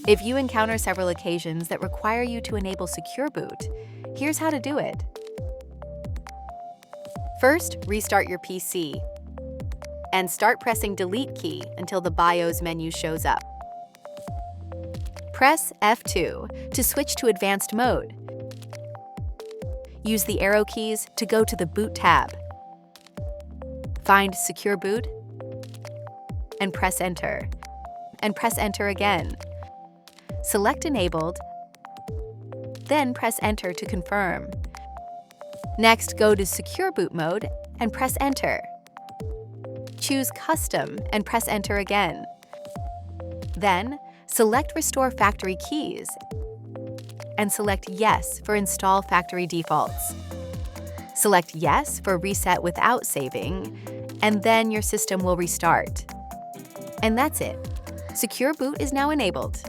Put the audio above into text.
If you encounter several occasions that require you to enable Secure Boot, here's how to do it. First, restart your PC and start pressing Delete key until the BIOS menu shows up. Press F2 to switch to advanced mode. Use the arrow keys to go to the Boot tab. Find Secure Boot and press Enter. And press Enter again. Select Enabled, then press Enter to confirm. Next, go to Secure Boot mode and press Enter. Choose Custom and press Enter again. Then, select Restore Factory Keys and select Yes for Install Factory Defaults. Select Yes for Reset without saving, and then your system will restart. And that's it. Secure Boot is now enabled.